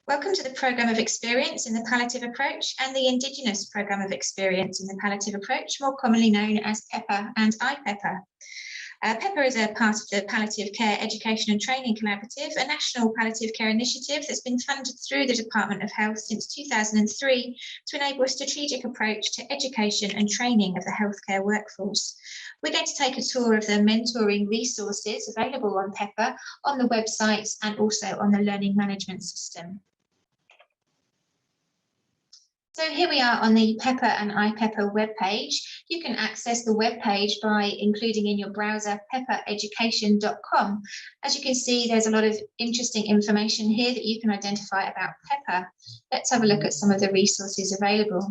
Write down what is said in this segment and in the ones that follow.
Welcome to the Programme of Experience in the Palliative Approach and the Indigenous Programme of Experience in the Palliative Approach, more commonly known as PEPA and IPEPA. PEPA is a part of the Palliative Care Education and Training Collaborative, a national palliative care initiative that's been funded through the Department of Health since 2003 to enable a strategic approach to education and training of the healthcare workforce. We're going to take a tour of the mentoring resources available on PEPA, on the website and also on the learning management system. So here we are on the PEPA and IPEPA webpage. You can access the webpage by including in your browser pepaeducation.com. As you can see, there's a lot of interesting information here that you can identify about PEPA. Let's have a look at some of the resources available.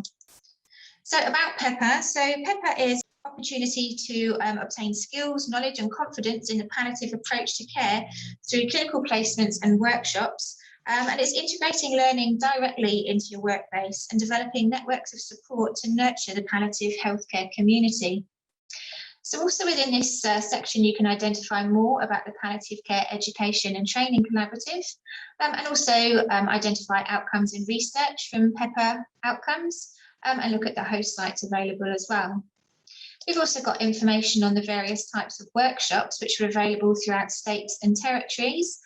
So about PEPA, PEPA is an opportunity to obtain skills, knowledge and confidence in the palliative approach to care through clinical placements and workshops. And it's integrating learning directly into your workplace and developing networks of support to nurture the palliative healthcare community. So also within this section, you can identify more about the Palliative Care Education and Training Collaborative, and also identify outcomes in research from PEPA outcomes, and look at the host sites available as well. We've also got information on the various types of workshops which are available throughout states and territories.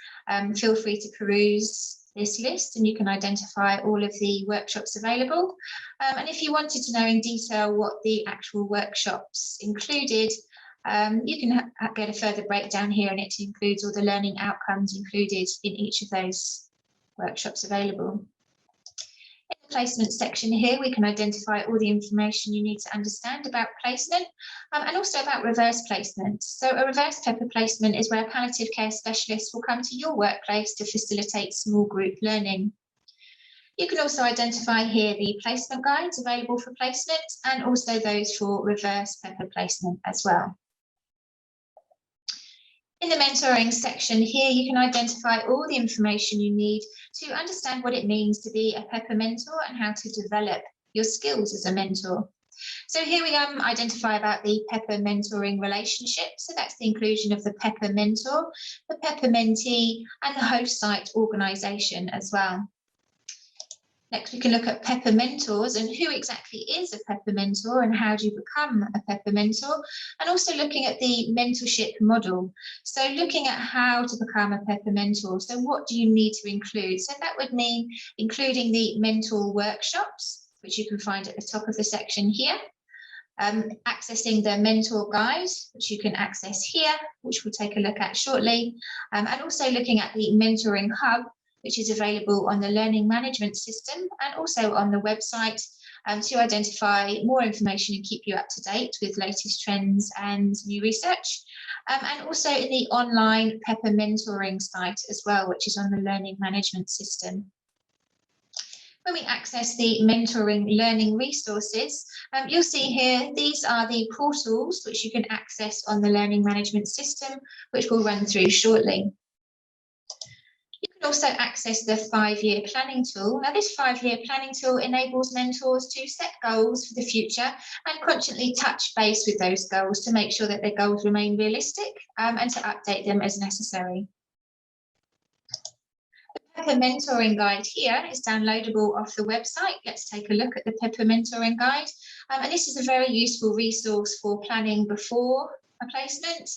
Feel free to peruse this list and you can identify all of the workshops available. And if you wanted to know in detail what the actual workshops included, you can get a further breakdown here, and it includes all the learning outcomes included in each of those workshops available. In the placement section here, we can identify all the information you need to understand about placement and also about reverse placement. So a reverse PEPA placement is where a palliative care specialist will come to your workplace to facilitate small group learning. You can also identify here the placement guides available for placement and also those for reverse PEPA placement as well. In the mentoring section here, you can identify all the information you need to understand what it means to be a PEPA mentor and how to develop your skills as a mentor. So here we identify about the PEPA mentoring relationship. So that's the inclusion of the PEPA mentor, the PEPA mentee and the host site organisation as well. Next, we can look at PEPA mentors and who exactly is a PEPA mentor and how do you become a PEPA mentor, and also looking at the mentorship model. So looking at how to become a PEPA mentor. So what do you need to include? So that would mean including the mentor workshops, which you can find at the top of the section here. Accessing the mentor guide, which you can access here, which we'll take a look at shortly. And also looking at the mentoring hub, which is available on the learning management system and also on the website to identify more information and keep you up to date with latest trends and new research. And also in the online PEPA mentoring site as well, which is on the learning management system. When we access the mentoring learning resources, you'll see here, these are the portals which you can access on the learning management system, which we'll run through shortly. You can also access the 5-year planning tool. Now, this 5-year planning tool enables mentors to set goals for the future and constantly touch base with those goals to make sure that their goals remain realistic and to update them as necessary. The PEPA mentoring guide here is downloadable off the website. Let's take a look at the PEPA mentoring guide. And this is a very useful resource for planning before a placement,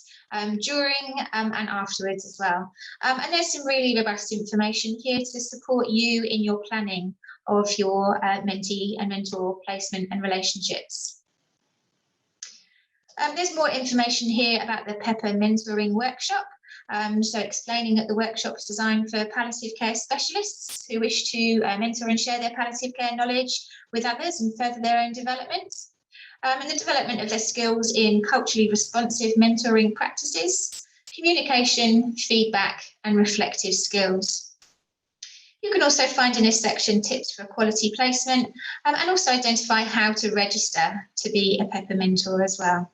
during and afterwards as well. And there's some really robust information here to support you in your planning of your mentee and mentor placement and relationships. There's more information here about the PEPA mentoring workshop. So explaining that the workshop is designed for palliative care specialists who wish to mentor and share their palliative care knowledge with others and further their own development. And the development of their skills in culturally responsive mentoring practices, communication, feedback, and reflective skills. You can also find in this section tips for quality placement and also identify how to register to be a PEPA mentor as well.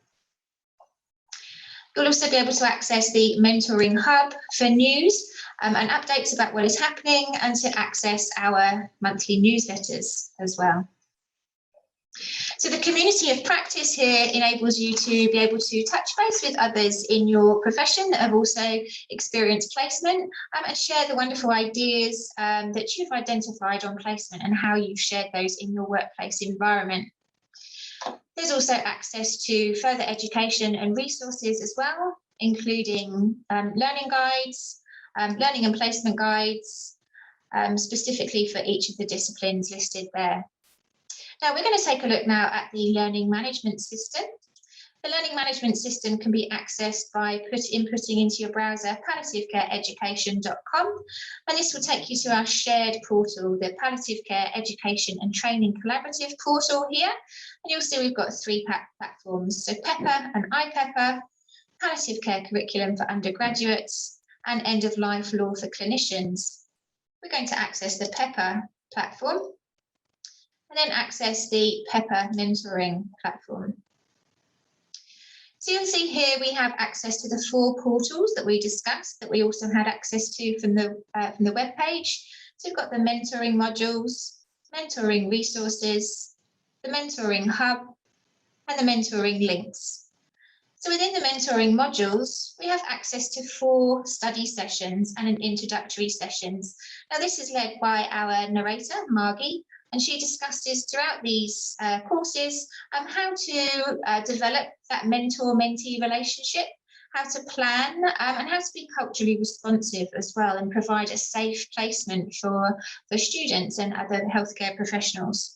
You'll also be able to access the mentoring hub for news and updates about what is happening and to access our monthly newsletters as well. So the community of practice here enables you to be able to touch base with others in your profession that have also experienced placement, and share the wonderful ideas that you've identified on placement and how you've shared those in your workplace environment. There's also access to further education and resources as well, including learning guides, learning and placement guides, specifically for each of the disciplines listed there. Now we're going to take a look now at the learning management system. The learning management system can be accessed by inputting into your browser palliativecareeducation.com, and this will take you to our shared portal, the Palliative Care Education and Training Collaborative portal here. And you'll see we've got 3 platforms, so PEPA and iPEPA, Palliative Care Curriculum for undergraduates, and End of Life Law for clinicians. We're going to access the PEPA platform, and then access the PEPA mentoring platform. So you'll see here we have access to the 4 portals that we discussed, that we also had access to from the web page. So we've got the mentoring modules, mentoring resources, the mentoring hub, and the mentoring links. So within the mentoring modules, we have access to 4 study sessions and an introductory sessions. Now this is led by our narrator, Margie, and she discusses throughout these courses how to develop that mentor-mentee relationship, how to plan, and how to be culturally responsive as well, and provide a safe placement for students and other healthcare professionals.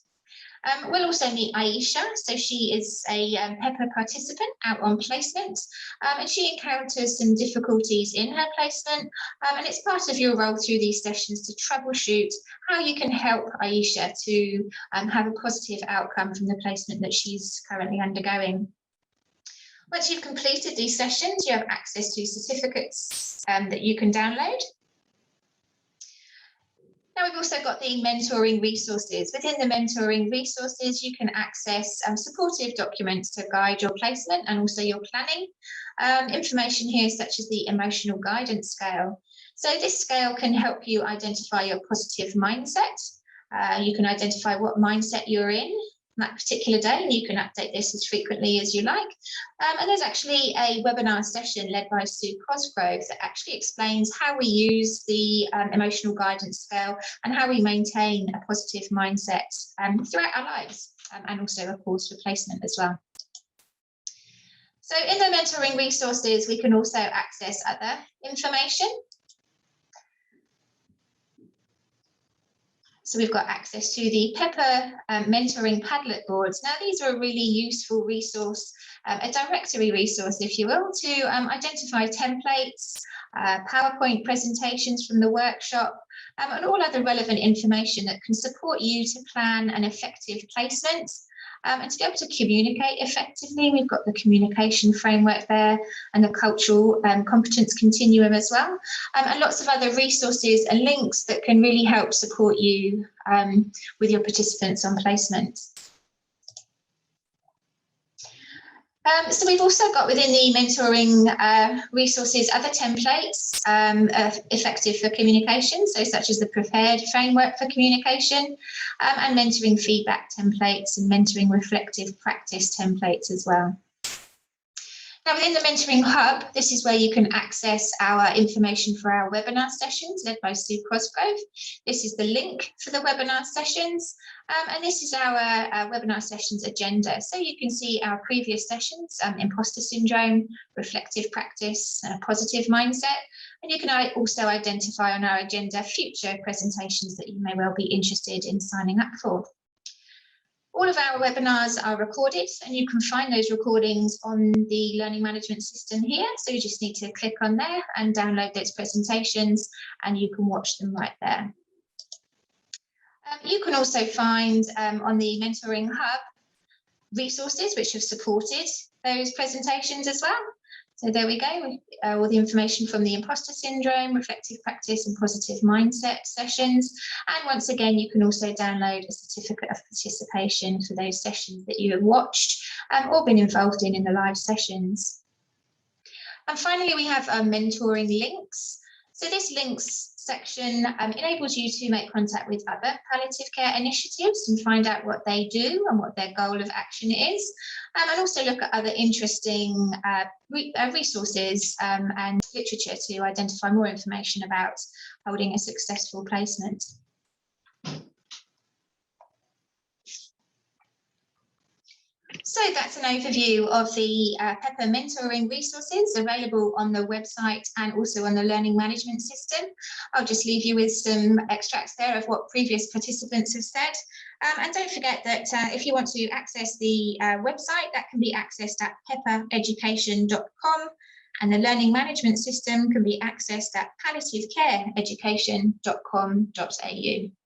We'll also meet Aisha. So she is a PEPA participant out on placement, and she encounters some difficulties in her placement, and it's part of your role through these sessions to troubleshoot how you can help Aisha to have a positive outcome from the placement that she's currently undergoing. Once you've completed these sessions, you have access to certificates that you can download. Now we've also got the mentoring resources. Within the mentoring resources, you can access supportive documents to guide your placement and also your planning. Information here such as the emotional guidance scale. So this scale can help you identify your positive mindset. You can identify what mindset you're in that particular day, and you can update this as frequently as you like. And there's actually a webinar session led by Sue Cosgrove that actually explains how we use the emotional guidance scale and how we maintain a positive mindset throughout our lives, and also of course for placement as well. So in the mentoring resources, we can also access other information. So we've got access to the PEPA mentoring Padlet boards. Now these are a really useful resource, a directory resource, if you will, to identify templates, PowerPoint presentations from the workshop, and all other relevant information that can support you to plan an effective placement. And to be able to communicate effectively, we've got the communication framework there and the cultural competence continuum as well, and lots of other resources and links that can really help support you with your participants on placement. So we've also got within the mentoring resources other templates effective for communication, so such as the prepared framework for communication, and mentoring feedback templates and mentoring reflective practice templates as well. Now within the Mentoring Hub, this is where you can access our information for our webinar sessions led by Sue Cosgrove. This is the link for the webinar sessions, and this is our webinar sessions agenda. So you can see our previous sessions, imposter syndrome, reflective practice, positive mindset, and you can also identify on our agenda future presentations that you may well be interested in signing up for. All of our webinars are recorded, and you can find those recordings on the learning management system here. So you just need to click on there and download those presentations, and you can watch them right there. You can also find on the Mentoring Hub resources which have supported those presentations as well. So there we go, all the information from the imposter syndrome, reflective practice and positive mindset sessions. And once again, you can also download a certificate of participation for those sessions that you have watched or been involved in the live sessions. And finally, we have our mentoring links. So this links section enables you to make contact with other palliative care initiatives and find out what they do and what their goal of action is, and also look at other interesting resources and literature to identify more information about holding a successful placement. So that's an overview of the PEPA mentoring resources available on the website and also on the learning management system. I'll just leave you with some extracts there of what previous participants have said. And don't forget that if you want to access the website, that can be accessed at pepaeducation.com, and the learning management system can be accessed at palliativecareeducation.com.au.